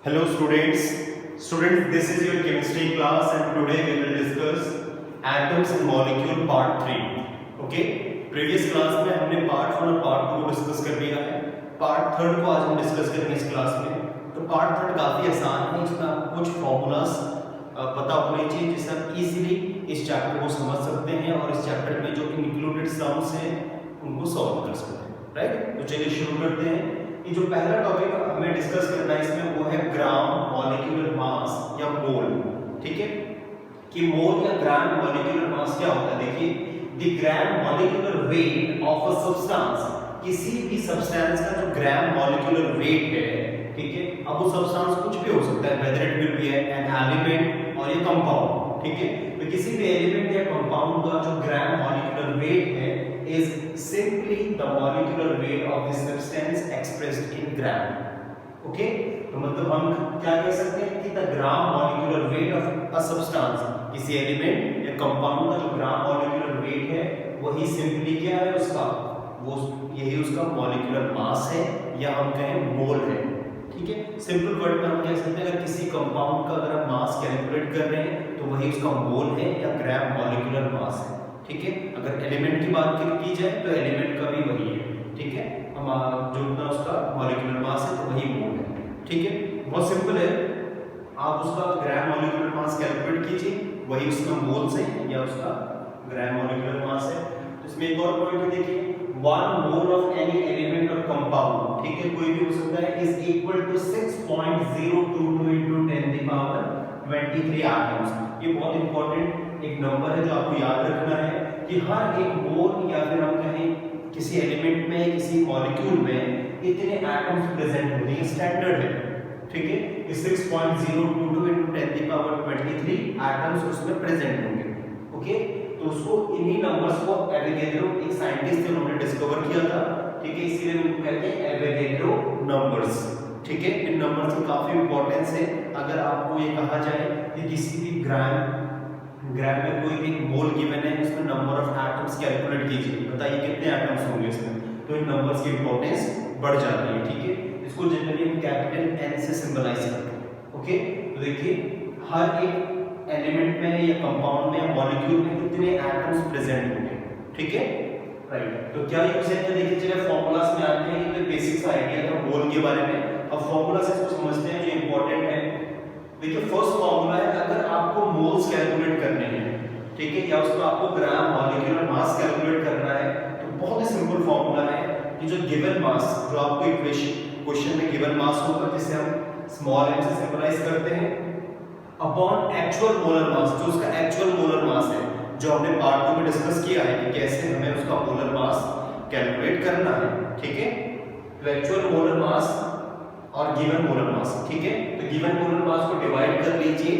Hello students. Students, this is your chemistry class and today we will discuss atoms and molecule part 3. Okay? Previous class में हमने part 1 और part 2 को discuss कर लिया है. Part 3 को आज हम डिस्कस करेंगे इस क्लास में. तो part 3 काफी आसान है. इसमें आपको कुछ फॉर्मूलाज पता होने चाहिए जिससे आप इजीली इस चैप्टर को समझ सकते हैं और इस चैप्टर में जो इंक्लूडेड सम्स हैं उनको सॉल्व कर सकते हैं. राइट? तो चलिए शुरू करते हैं. ये जो पहला टॉपिक हमें डिस्कस करना है इसमें वो है ग्राम मॉलिक्यूलर मास या मोल. ठीक है, कि मोल या ग्राम मॉलिक्यूलर मास क्या होता है. देखिए, the gram molecular weight of a substance, किसी भी सब्सटेंस का जो ग्राम मॉलिक्यूलर वेट है, ठीक है, अब वो सब्सटेंस कुछ भी हो सकता है, whether it will be an element और ये कंपाउंड. ठीक है, तो किसी भी एलिमेंट या कंपाउंड का जो ग्राम मॉलिक्यूलर वेट है is simply the molecular weight of the substance expressed in gram. Okay, तो मतलब हम क्या कह सकते हैं कि the gram molecular weight of a substance, किसी एलिमेंट या कंपाउंड का जो ग्राम मॉलिक्यूलर वेट है वही सिंपली क्या है उसका, वो यही उसका मॉलिक्यूलर मास है या हम कहें मोल है. ठीक है, सिंपल वर्ड में हम कह सकते हैं अगर किसी कंपाउंड का अगर हम मास कैलकुलेट कर रहे हैं तो वही उसका मोल है या ग्राम मॉलिक्यूलर मास है. ठीक है, अगर एलिमेंट की बात की जाए तो एलिमेंट का भी वही है. ठीक है, हम जो उतना उसका मॉलिक्यूलर मास है तो वही मोल है. ठीक है, बहुत सिंपल है. आप उसका ग्राम मॉलिक्यूलर मास कैलकुलेट कीजिए, वही उसका मोल्स है या उसका ग्राम मॉलिक्यूलर मास है. तो इसमें एक और पॉइंट भी देखिए, 1 मोल ऑफ एनी एलिमेंट और कंपाउंड, ठीक है, कोई भी हो सकता है, is equal to 6.022 into 10 the power 23 atoms. ये बहुत इंपॉर्टेंट एक नंबर है जो आपको याद रखना है कि हर एक मोल या फिर हम कहें किसी एलिमेंट में किसी मॉलिक्यूल में इतने एटम्स प्रेजेंट होते हैं. स्टैंडर्ड है. ठीक है, कि 6.022 into 10 the power 23 एटम्स उसमें प्रेजेंट होंगे. ओके, तो उसको इन्हीं नंबर्स को एवोगैड्रो एक साइंटिस्ट थे उन्होंने डिस्कवर किया था. ठीक है, इसीलिए उनको कहते हैं एवोगैड्रो नंबर्स. ठीक है, इन नंबर्स की काफी इंपॉर्टेंस है. अगर आपको ये कहा जाए कि किसी भी ग्राम में कोई एक मोल गिवन है, उसमें नंबर ऑफ एटम्स कैलकुलेट कीजिए, बताइए कितने एटम्स होंगे इसमें, तो इन नंबर्स की इंपॉर्टेंस बढ़ जाती है. ठीक है, इसको जनरली हम कैपिटल एन से सिंबलाइज करते हैं. ओके, तो देखिए हर एक एलिमेंट में या कंपाउंड में या मॉलिक्यूल में कितने एटम्स प्रेजेंट होंगे. ठीक है, राइट. तो क्या यूज है, तो देखिए चलिए फॉर्मूलाज में आते हैं. ये बेसिक सा आइडिया था मोल के बारे में. अब फॉर्मूला से इसको समझते हैं जो इंपॉर्टेंट है. देखिए फर्स्ट फॉर्मूला है, अगर आपको मोल्स कैलकुलेट करने हैं, ठीक है, या उसको आपको ग्राम मॉलिक्यूलर मास कैलकुलेट करना है, तो बहुत ही सिंपल फॉर्मूला है कि जो गिवन मास, जो आपको क्वेश्चन में गिवन मास होगा जिसे हम स्मॉल m से सिंबलाइज करते हैं, अपॉन एक्चुअल मोलर मास, जो उसका एक्चुअल मोलर मास है, जो हमने पार्ट 2 में डिस्कस किया है कि कैसे हमें उसका मोलर मास कैलकुलेट करना है. ठीक है, तो एक्चुअल मोलर मास और गिवन मोलर मास. ठीक है, तो गिवन मोलर मास को डिवाइड कर लीजिए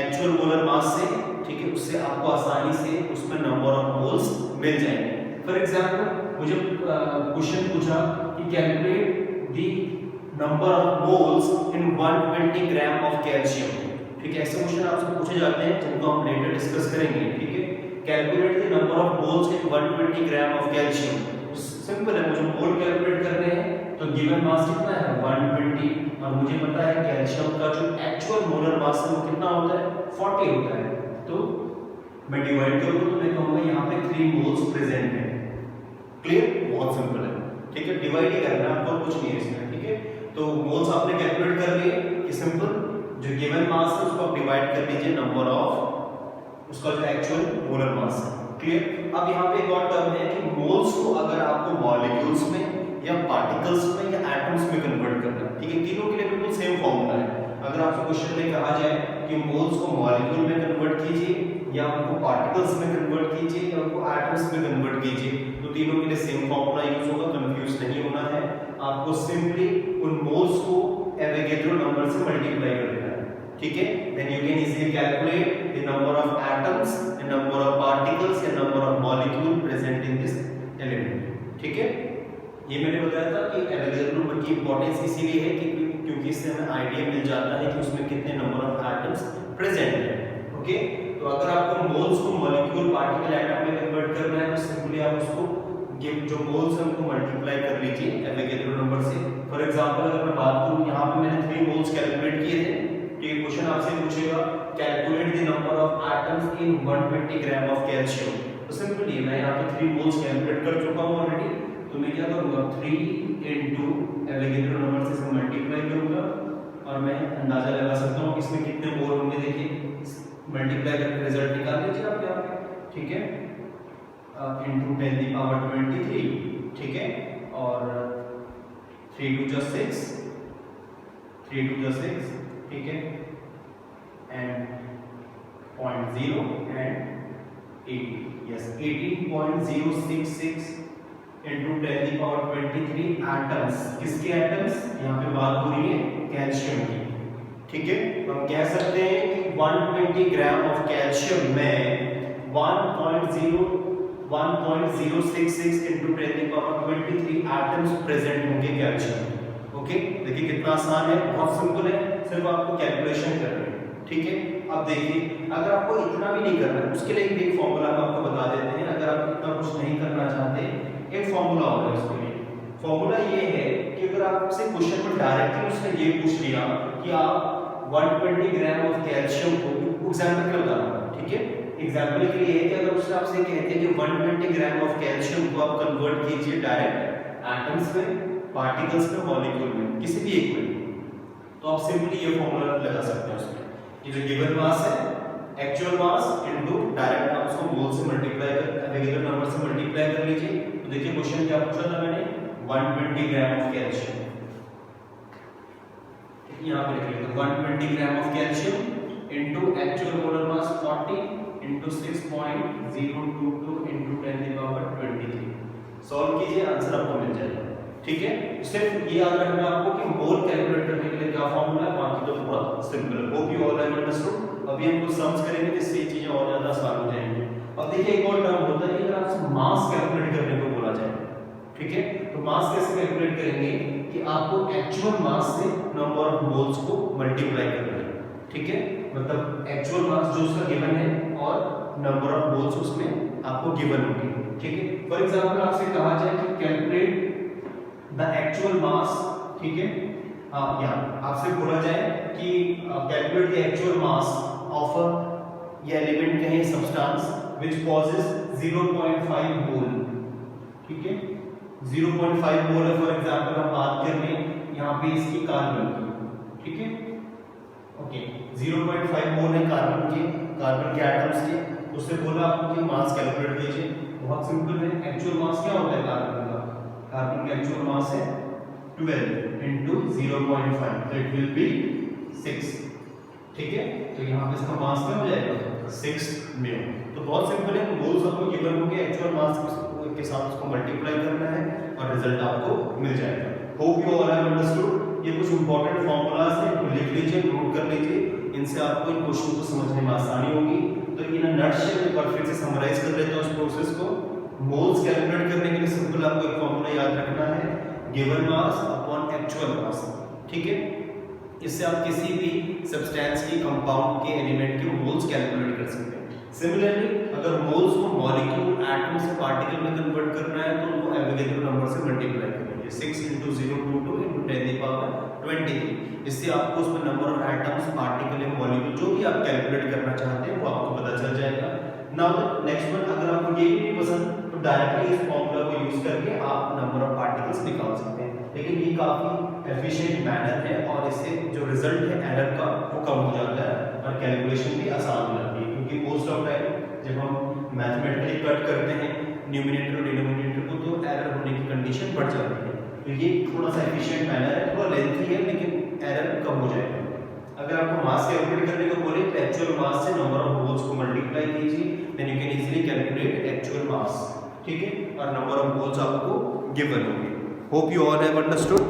एक्चुअल मोलर मास से. ठीक है, उससे आपको आसानी से उसमें नंबर ऑफ मोल्स मिल जाएंगे. फॉर एग्जांपल मुझे क्वेश्चन पूछा कि calculate the number of moles in 120 gram of calcium. ठीक है, ऐसे क्वेश्चन आपसे पूछे जाते हैं जिनको हम लेटर डिस्कस करेंगे. ठीक है, calculate the number of moles in 120 gram of calcium. Simple है, मुझे मोल कैलकुलेट करने हैं तो गिवन मास कितना है 120, और मुझे पता है कैल्शियम का जो एक्चुअल मोलर मास है वो कितना होता है 40 होता है. तो मैं डिवाइड करूंगा तो मैं कहूंगा यहाँ पे 3 मोल्स प्रेजेंट है. क्लियर, बहुत सिंपल है. ठीक है, डिवाइड ही करना है, आपको कुछ नहीं है इसमें. ठीक है, तो मोल्स आपने कैलकुलेट कर लिए कि सिंपल जो गिवन मास है उसको आप डिवाइड कर लीजिए नंबर ऑफ उसका जो एक्चुअल मोलर मास है. क्लियर. अब यहाँ पे एक और टर्म है कि मोल्स को अगर आपको मॉलिक्यूल्स में या पार्टिकल्स में या एटम्स में कन्वर्ट करना है. ठीक है, तीनों के लिए बिल्कुल सेम फॉर्मूला है. अगर आपसे क्वेश्चन में कहा जाए कि मोल्स को मॉलिक्यूल में कन्वर्ट कीजिए या उनको पार्टिकल्स में कन्वर्ट कीजिए या उनको एटम्स में कन्वर्ट कीजिए, तो तीनों के लिए सेम फॉर्मूला यूज होगा. कंफ्यूज नहीं होना है, आपको सिंपली उन मोल्स को एवोगैड्रो नंबर से मल्टीप्लाई कर देना है. ठीक है, then you can easily calculate the number of atoms, the number of particles या number of molecule present in this element. ठीक है, ये मैंने बताया था कि एवोगैड्रो नंबर की इंपॉर्टेंस इसीलिए है कि क्योंकि इससे हमें आइडिया मिल जाता है कि उसमें कितने नंबर ऑफ एटम्स प्रेजेंट है. ओके, तो अगर आपको मोल्स को मॉलिक्यूल, पार्टिकल, एटम में कन्वर्ट करना है तो सिंपली आप उसको जो मोल्स हैं उनको मल्टीप्लाई कर लीजिए एवोगैड्रो नंबर से. फॉर एग्जांपल अगर मैं बात करूं यहाँ पे मैंने 3 मोल्स मोल्स कैलकुलेट किए थे। तो ये क्वेश्चन आपसे पूछेगा calculate the number of atoms in 120 gram of calcium. तो सिंपली मैं यहाँ पे 3 मोल्स कैलकुलेट कर चुका हूँ ऑलरेडी। तो मैं क्या करूँगा 3 इनटू एवोगैड्रो नंबर से इसे मल्टीप्लाई करूँगा और मैं अंदाजा लगा सकता हूँ इसमें कितने मोल होंगे। देखिए मल्टीप्लाई करके रिजल्ट निकाल लीजिए आप यहाँ पे, ठीक है, इनटू 10 की पावर 23, ठीक है, और 3 2 just 6, 3 2 just 6, ठीक है, एंड 0.0 एंड 80, यस 18.066 इनटू 10 की पावर 23 एटम्स। किसके एटम्स? यहाँ पे बात हो रही है कैल्शियम की, ठीक है। तो हम कह सकते हैं कि 120 ग्राम ऑफ कैल्शियम में 1.066 इनटू 10 की पावर 23 एटम्स प्रेजेंट होंगे कैल्शियम। ओके, देखिए कितना आसान है, बहुत सिंपल है, सिर्फ आपको कैलकुलेशन करनी है, ठीक है। अब देखिए अगर आपको इतना भी नहीं करना है उसके लिए भी एक फॉर्मूला हम आपको बता देते हैं। अगर आप इतना कुछ नहीं करना चाहते, एक फॉर्मूला होगा इसके लिए। फॉर्मूला ये है कि अगर आपसे क्वेश्चन में डायरेक्टली उसने ये पूछ लिया कि आप 120 ग्राम ऑफ कैल्शियम को, एग्जांपल के बता रहा हूं, ठीक है, एग्जांपल के लिए है कि अगर उसने आपसे कहते हैं कि 120 ग्राम ऑफ कैल्शियम को आप कन्वर्ट कीजिए डायरेक्ट एटम्स में, पार्टिकल्स में, मॉलिक्यूल में, किसी भी एक में, तो आप सिंपली ये फॉर्मूला लगा सकते हैं उसमें। ये जो गिवन मास है एक्चुअल मास इनटू डायरेक्ट आप उसको मोल से मल्टीप्लाई कर एवोगैड्रो नंबर से मल्टीप्लाई कर लीजिए। तो देखिए क्वेश्चन क्या पूछा था मैंने, 120 ग्राम ऑफ कैल्शियम, यहाँ पे लिख लेते हैं 120 gram of calcium into actual molar mass 40 into 6.022 into 10 की पावर 23। सॉल्व कीजिए, आंसर आपको मिल जाएगा, ठीक है। सिर्फ ये याद रखना आपको कि मोल कैलकुलेट करने के लिए क्या फॉर्मूला है, बाकी तो बहुत सिंपल है। Hope you all have understood. अभी हम कुछ सम्स करेंगे जिससे ये चीजें और ज्यादा आसान हो जाएंगी। अब देखिए एक और टर्म होता है कि अगर आपसे मास कैलकुलेट करने को बोला जाए, ठीक है, तो मास कैसे कैलकुलेट करेंगे कि आपको एक्चुअल मास से नंबर ऑफ मोल्स को मल्टीप्लाई करना है, ठीक है, मतलब एक्चुअल मास जो उसका गिवन है और नंबर ऑफ मोल्स उसमें आपको गिवन होंगे, ठीक है। फॉर एग्जांपल आपसे कहा जाए कि कैलकुलेट द एक्चुअल मास, ठीक है, यहाँ आपसे बोला जाए कि calculate the actual mass of ये एलिमेंट कहें सब्सटेंस व्हिच पॉसेस 0.5 मोल, ठीक है, 0.5 मोल है। फॉर एग्जांपल हम बात कर लें यहाँ पे इसकी कार्बन की, ठीक है, ओके, 0.5 मोल है कार्बन के एटम्स के, उससे बोला आपको कि मास कैलकुलेट कीजिए। बहुत सिंपल है, एक्चुअल मास क्या होता है कार्बन का? कार्बन का एक्चुअल मास है 12 इनटू 0.5, तो इट विल बी 6, ठीक है। तो यहाँ पे इसका मास क्या हो जाएगा 6 म्यू। तो बहुत सिंपल है, मोल्स आपको गिवन होंगे, एक्चुअल मास के साथ उसको मल्टीप्लाई करना है और रिजल्ट आपको मिल जाएगा। Hope you all have understood. ये कुछ इंपॉर्टेंट फार्मूलाज हैं, इनको लिख लीजिए, नोट कर लीजिए, इनसे आपको इन क्वेश्चन को समझने में आसानी होगी। तो इन नटशेल एक बार फिर से समराइज कर लेते हैं उस प्रोसेस को। मोल्स कैलकुलेट करने के लिए सिंपल आपको एक फार्मूला याद रखना है, given mass upon actual mass, ठीक है। इससे आप किसी भी सब्सटेंस की, कंपाउंड के, एलिमेंट के मोल्स कैलकुलेट कर सकते हैं। सिमिलरली अगर मोल्स को मॉलिक्यूल, एटम से पार्टिकल में कन्वर्ट करना है तो उनको एवोगैड्रो नंबर से मल्टीप्लाई करेंगे, 6 × 022 × 10 की पावर 23। इससे आपको उसमें नंबर ऑफ एटम्स, पार्टिकल या मॉलिक्यूल जो भी आप कैलकुलेट करना चाहते हैं वो आपको पता चल जाएगा। नाउ नेक्स्ट वन, अगर आपको ये भी नहीं पसंद तो डायरेक्टली इस फॉर्मूला को यूज करके आप नंबर ऑफ पार्टिकल्स निकाल सकते हैं, लेकिन ये काफी एफिशिएंट मैनर है और इससे जो रिजल्ट है एरर का वो कम हो जाता है और कैलकुलेशन भी आसान हो जाती है। क्योंकि मोस्ट ऑफ टाइम जब हम मैथमेटिकली कट करते हैं न्यूमरेटर और डिनोमिनेटर को तो एरर होने की कंडीशन बढ़ जाती है। तो ये थोड़ा सा एफिशिएंट मैनर है, थोड़ा लेंथी है, लेकिन एरर कम हो जाएगा। अगर आपको मास कैलकुलेट करने को बोले तो एक्चुअल मास से नंबर ऑफ मोल्स को मल्टीप्लाई कीजिए, then you can easily calculate actual mass, ठीक है, और नंबर ऑफ मोल्स आपको गिवन होंगे। Hope you all have understood.